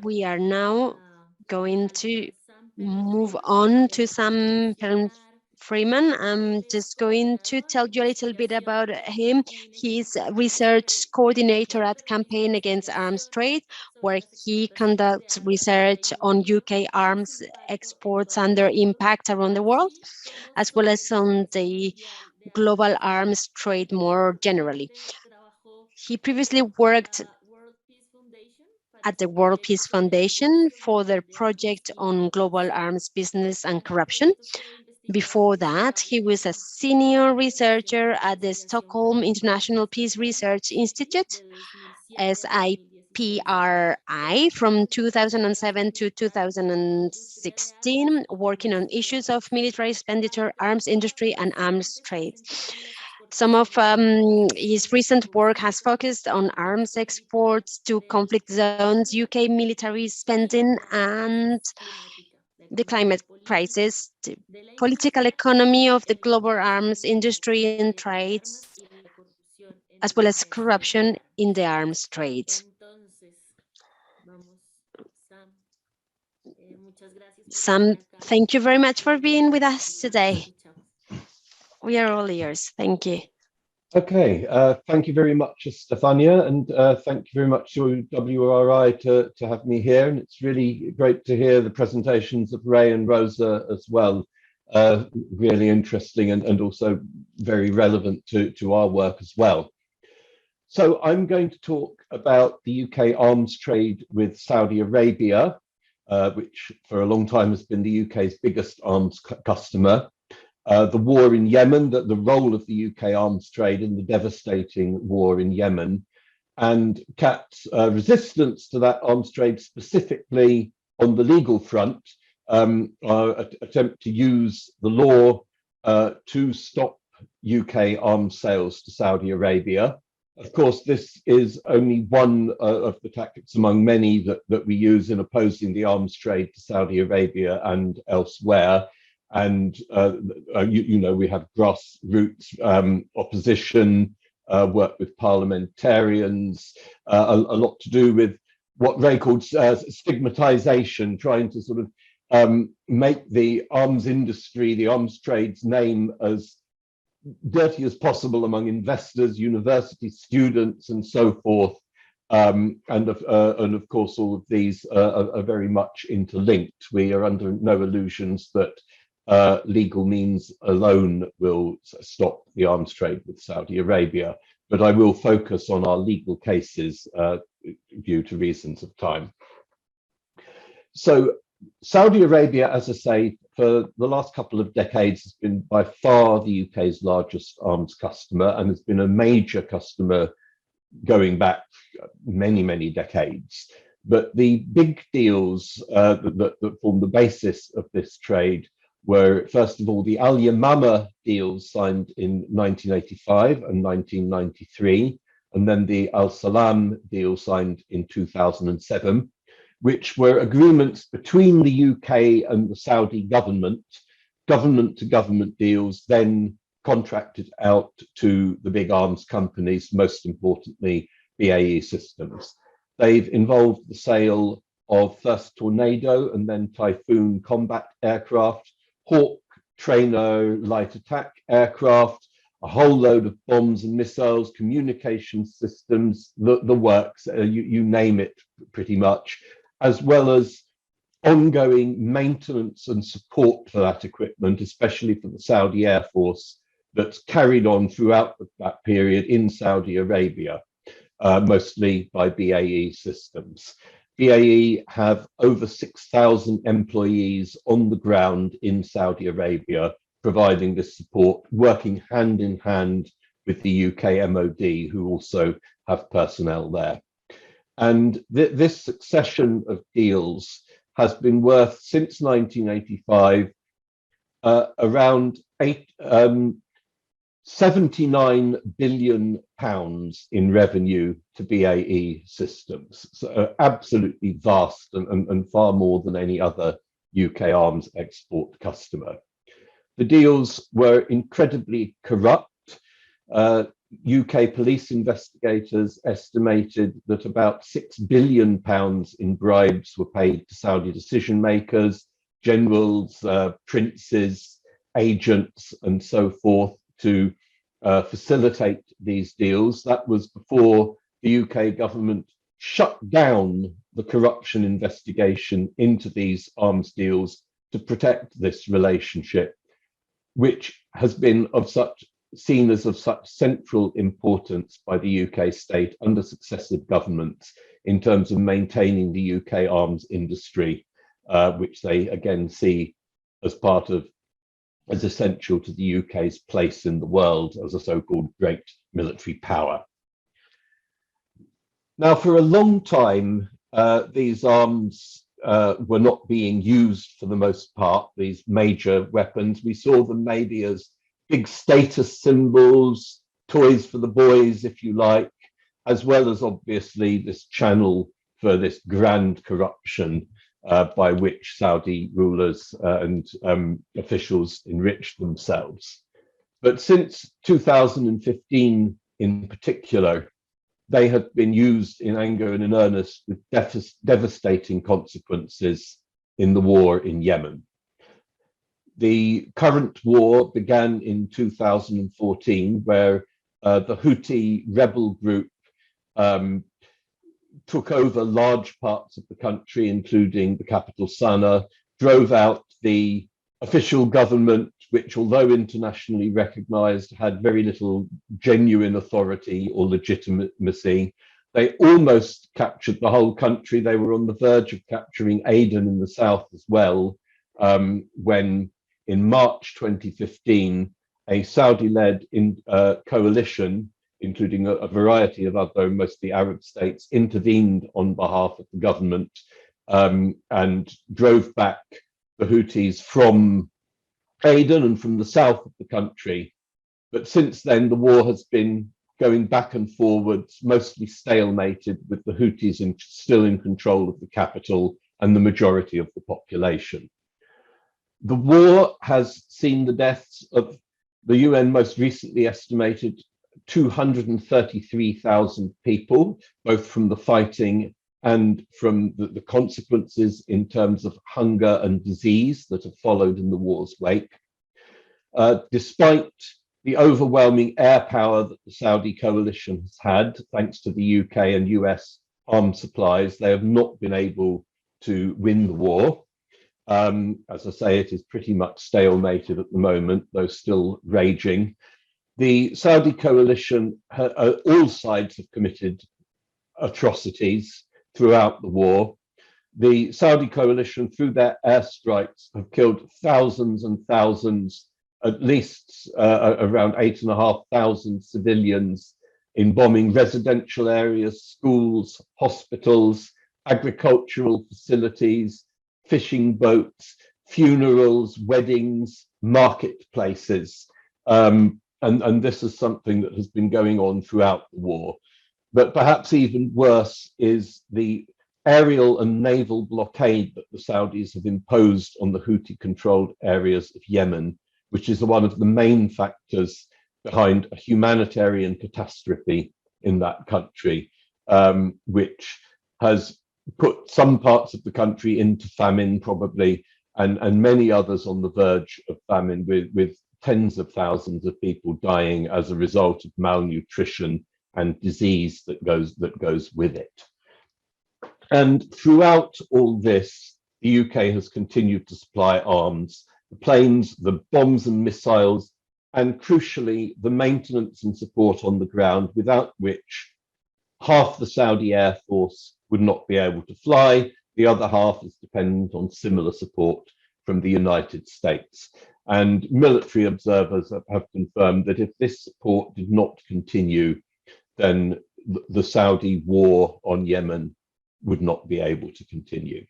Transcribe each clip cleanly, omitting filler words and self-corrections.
We are now going to move on to Sam Freeman. I'm just going to tell you a little bit about him. He's a research coordinator at Campaign Against Arms Trade, where he conducts research on UK arms exports and their impact around the world, as well as on the global arms trade more generally. He previously worked at the World Peace Foundation for their project on global arms business and corruption. Before that, he was a senior researcher at the Stockholm International Peace Research Institute, SIPRI, from 2007 to 2016, working on issues of military expenditure, arms industry, and arms trade. Some of his recent work has focused on arms exports to conflict zones, UK military spending, and the climate crisis, the political economy of the global arms industry and trades, as well as corruption in the arms trade. Sam, thank you very much for being with us today. We are all ears. Thank you. Okay, thank you very much, Stefania, and thank you very much to WRI to have me here. And it's really great to hear the presentations of Ray and Rosa as well. Really interesting and also very relevant to our work as well. So I'm going to talk about the UK arms trade with Saudi Arabia, which for a long time has been the UK's biggest arms customer. The war in Yemen, the role of the UK arms trade in the devastating war in Yemen, and CAT's resistance to that arms trade, specifically on the legal front, attempt to use the law to stop UK arms sales to Saudi Arabia. Of course, this is only one of the tactics among many that we use in opposing the arms trade to Saudi Arabia and elsewhere. And we have grassroots opposition, work with parliamentarians, a lot to do with what Ray called stigmatization, trying to sort of make the arms industry, the arms trade's name as dirty as possible among investors, university students, and so forth. And of course, all of these are very much interlinked. We are under no illusions that legal means alone will stop the arms trade with Saudi Arabia, but I will focus on our legal cases due to reasons of time. So Saudi Arabia, as I say, for the last couple of decades has been by far the UK's largest arms customer and has been a major customer going back many, many decades. But the big deals that form the basis of this trade were, first of all, the Al Yamama deals signed in 1985 and 1993, and then the Al Salam deal signed in 2007, which were agreements between the UK and the Saudi government to government deals, then contracted out to the big arms companies, most importantly, BAE Systems. They've involved the sale of first Tornado and then Typhoon combat aircraft, Hawk trainer light attack aircraft, a whole load of bombs and missiles, communication systems, the works, you name it pretty much, as well as ongoing maintenance and support for that equipment, especially for the Saudi Air Force, that's carried on throughout that period in Saudi Arabia, mostly by BAE Systems. BAE have over 6,000 employees on the ground in Saudi Arabia, providing this support, working hand in hand with the UK MOD, who also have personnel there. And this succession of deals has been worth, since 1985, around 79 billion pounds in revenue to BAE Systems. So absolutely vast and far more than any other UK arms export customer. The deals were incredibly corrupt. UK police investigators estimated that about £6 billion in bribes were paid to Saudi decision makers, generals, princes, agents, and so forth to facilitate these deals. That was before the UK government shut down the corruption investigation into these arms deals to protect this relationship, which has been seen as of such central importance by the UK state under successive governments in terms of maintaining the UK arms industry, which they again see as as essential to the UK's place in the world as a so-called great military power. Now, for a long time, these arms were not being used for the most part, these major weapons. We saw them maybe as big status symbols, toys for the boys, if you like, as well as obviously this channel for this grand corruption by which Saudi rulers and officials enriched themselves. But since 2015 in particular, they have been used in anger and in earnest with devastating consequences in the war in Yemen. The current war began in 2014, where the Houthi rebel group took over large parts of the country, including the capital Sana'a, drove out the official government, which, although internationally recognized, had very little genuine authority or legitimacy. They almost captured the whole country. They were on the verge of capturing Aden in the south as well, when in March 2015, a Saudi-led coalition, including a variety of other, mostly Arab states, intervened on behalf of the government and drove back the Houthis from Aden and from the south of the country. But since then, the war has been going back and forwards, mostly stalemated, with the Houthis still in control of the capital and the majority of the population. The war has seen the deaths of, the UN most recently estimated, 233,000 people, both from the fighting and from the consequences in terms of hunger and disease that have followed in the war's wake. Despite the overwhelming air power that the Saudi coalition has had, thanks to the UK and US arms supplies, they have not been able to win the war. As I say, it is pretty much stalemated at the moment, though still raging. The Saudi coalition, all sides have committed atrocities throughout the war. The Saudi coalition, through their airstrikes, have killed thousands and thousands, at least around 8,500 civilians, in bombing residential areas, schools, hospitals, agricultural facilities, fishing boats, funerals, weddings, marketplaces. And this is something that has been going on throughout the war. But perhaps even worse is the aerial and naval blockade that the Saudis have imposed on the Houthi-controlled areas of Yemen, which is one of the main factors behind a humanitarian catastrophe in that country, which has put some parts of the country into famine, probably, and many others on the verge of famine, with tens of thousands of people dying as a result of malnutrition and disease that goes with it. And throughout all this, the UK has continued to supply arms, the planes, the bombs and missiles, and crucially, the maintenance and support on the ground, without which half the Saudi Air Force would not be able to fly. The other half is dependent on similar support from the United States. And military observers have confirmed that if this support did not continue, then the Saudi war on Yemen would not be able to continue.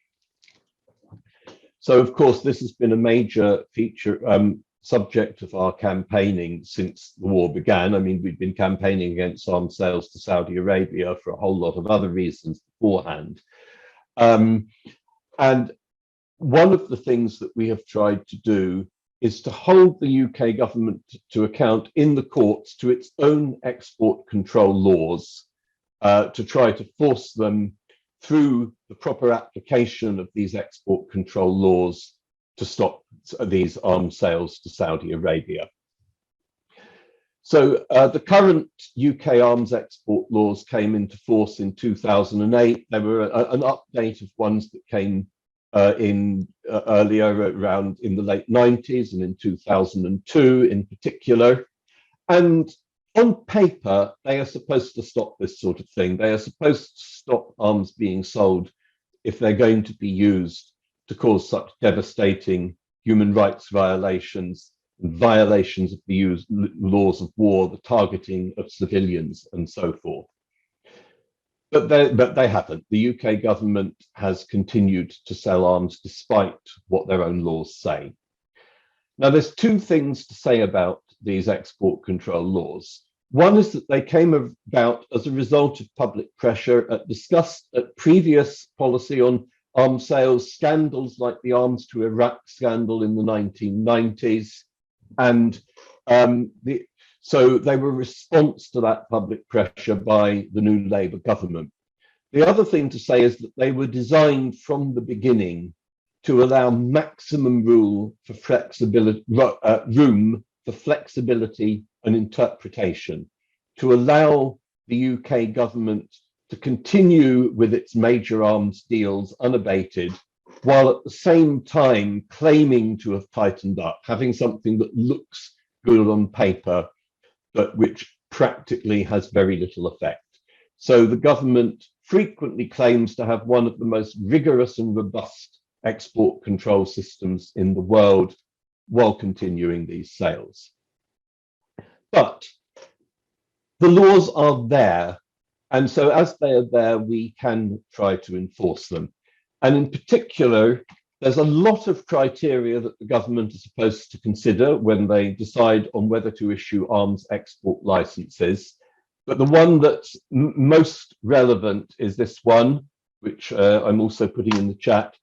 So, of course, this has been a major feature, subject of our campaigning since the war began. I mean, we've been campaigning against arms sales to Saudi Arabia for a whole lot of other reasons beforehand. And one of the things that we have tried to do is to hold the UK government to account in the courts to its own export control laws, to try to force them through the proper application of these export control laws to stop these arms sales to Saudi Arabia. So the current UK arms export laws came into force in 2008. There were an update of ones that came earlier, around in the late 90s and in 2002 in particular. And on paper, they are supposed to stop this sort of thing. They are supposed to stop arms being sold if they're going to be used to cause such devastating human rights violations and violations of the laws of war, the targeting of civilians and so forth. But they haven't. The UK government has continued to sell arms despite what their own laws say. Now, there's two things to say about these export control laws. One is that they came about as a result of public pressure discussed at previous policy on arms sales, scandals like the arms to Iraq scandal in the 1990s. And so they were a response to that public pressure by the new Labour government. The other thing to say is that they were designed from the beginning to allow maximum room for flexibility and interpretation, to allow the UK government to continue with its major arms deals unabated, while at the same time claiming to have tightened up, having something that looks good on paper, but which practically has very little effect. So the government frequently claims to have one of the most rigorous and robust export control systems in the world while continuing these sales. But the laws are there. And so as they are there, we can try to enforce them. And in particular, there's a lot of criteria that the government is supposed to consider when they decide on whether to issue arms export licenses. But the one that's most relevant is this one, which I'm also putting in the chat.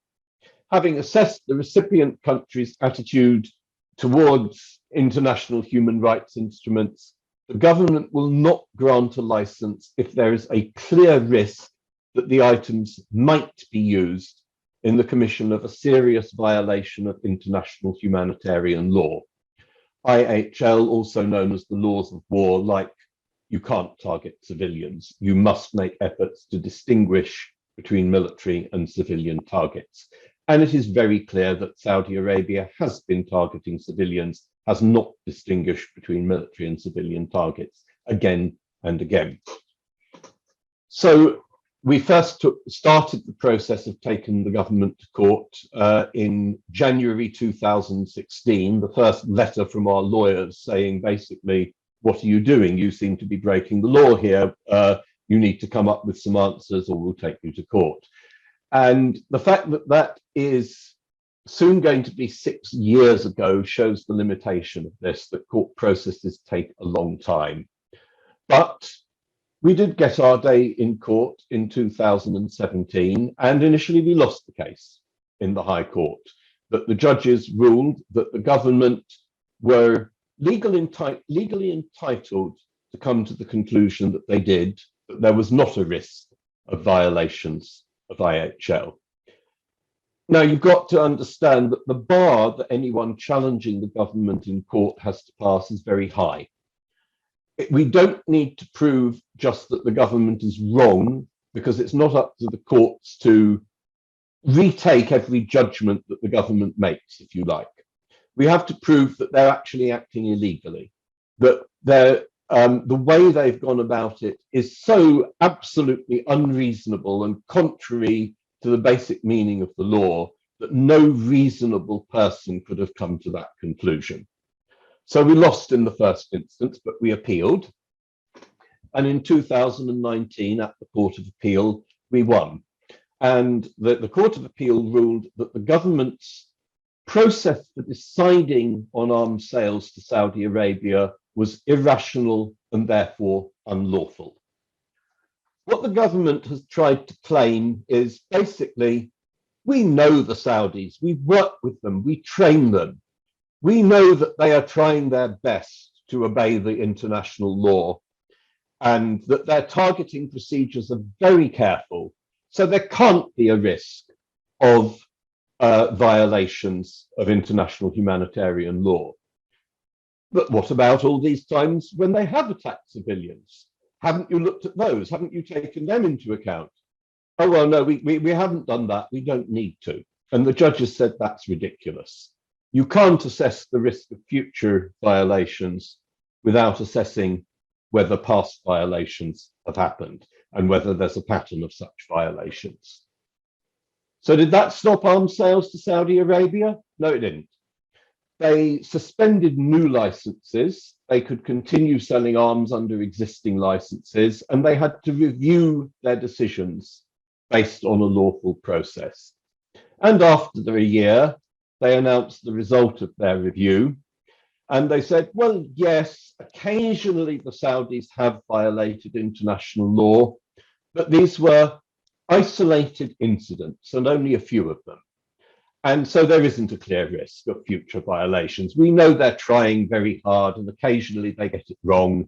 Having assessed the recipient country's attitude towards international human rights instruments, the government will not grant a license if there is a clear risk that the items might be used in the commission of a serious violation of international humanitarian law. IHL, also known as the laws of war, like you can't target civilians. You must make efforts to distinguish between military and civilian targets. And it is very clear that Saudi Arabia has been targeting civilians, has not distinguished between military and civilian targets again and again. So we first started the process of taking the government to court in January 2016, the first letter from our lawyers saying basically, what are you doing? You seem to be breaking the law here. You need to come up with some answers or we'll take you to court. And the fact that that is soon going to be 6 years ago shows the limitation of this, that court processes take a long time. But we did get our day in court in 2017, and initially we lost the case in the High Court, that the judges ruled that the government were legally entitled to come to the conclusion that they did, that there was not a risk of violations of IHL. Now, you've got to understand that the bar that anyone challenging the government in court has to pass is very high. We don't need to prove just that the government is wrong, because it's not up to the courts to retake every judgment that the government makes, if you like. We have to prove that they're actually acting illegally, that the way they've gone about it is so absolutely unreasonable and contrary to the basic meaning of the law that no reasonable person could have come to that conclusion. So we lost in the first instance, but we appealed. And in 2019, at the Court of Appeal, we won. And the Court of Appeal ruled that the government's process for deciding on arms sales to Saudi Arabia was irrational and therefore unlawful. What the government has tried to claim is basically, we know the Saudis, we work with them, we train them. We know that they are trying their best to obey the international law and that their targeting procedures are very careful. So there can't be a risk of violations of international humanitarian law. But what about all these times when they have attacked civilians? Haven't you looked at those? Haven't you taken them into account? Oh, well, no, we haven't done that. We don't need to. And the judges said that's ridiculous. You can't assess the risk of future violations without assessing whether past violations have happened and whether there's a pattern of such violations. So did that stop arms sales to Saudi Arabia? No, it didn't. They suspended new licenses. They could continue selling arms under existing licenses, and they had to review their decisions based on a lawful process. And after a year, they announced the result of their review. And they said, well, yes, occasionally the Saudis have violated international law, but these were isolated incidents and only a few of them. And so there isn't a clear risk of future violations. We know they're trying very hard and occasionally they get it wrong,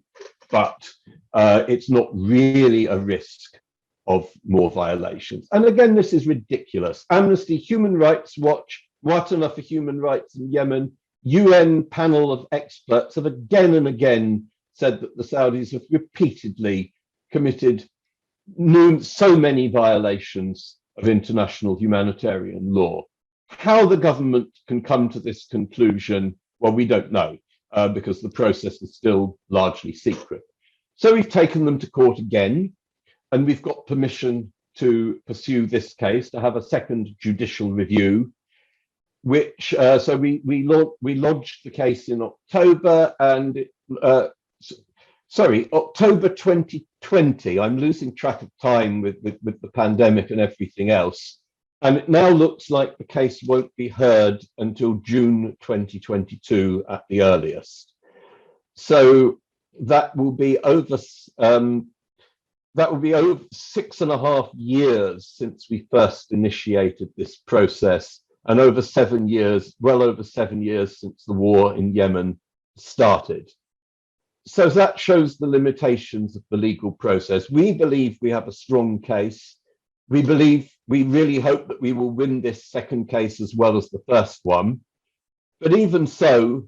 but it's not really a risk of more violations. And again, this is ridiculous. Amnesty, Human Rights Watch, Watana for Human Rights in Yemen, UN panel of experts have again and again said that the Saudis have repeatedly committed so many violations of international humanitarian law. How the government can come to this conclusion, well, we don't know, because the process is still largely secret. So we've taken them to court again, and we've got permission to pursue this case, to have a second judicial review, which, so we lodged the case in October, and October 2020. I'm losing track of time with the pandemic and everything else. And it now looks like the case won't be heard until June 2022 at the earliest. So that will be over 6.5 years since we first initiated this process, and over 7 years, well over 7 years since the war in Yemen started. So that shows the limitations of the legal process. We believe we have a strong case. We really hope that we will win this second case as well as the first one. But even so,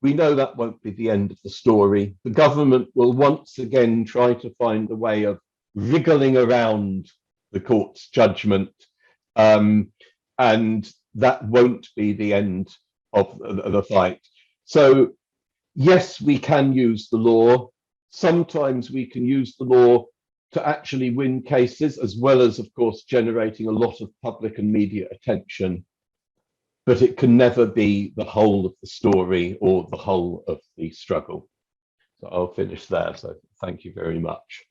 we know that won't be the end of the story. The government will once again try to find a way of wriggling around the court's judgment, and that won't be the end of the fight. So yes, we can use the law. Sometimes we can use the law to actually win cases, as well as, of course, generating a lot of public and media attention. But it can never be the whole of the story or the whole of the struggle. So I'll finish there. So thank you very much.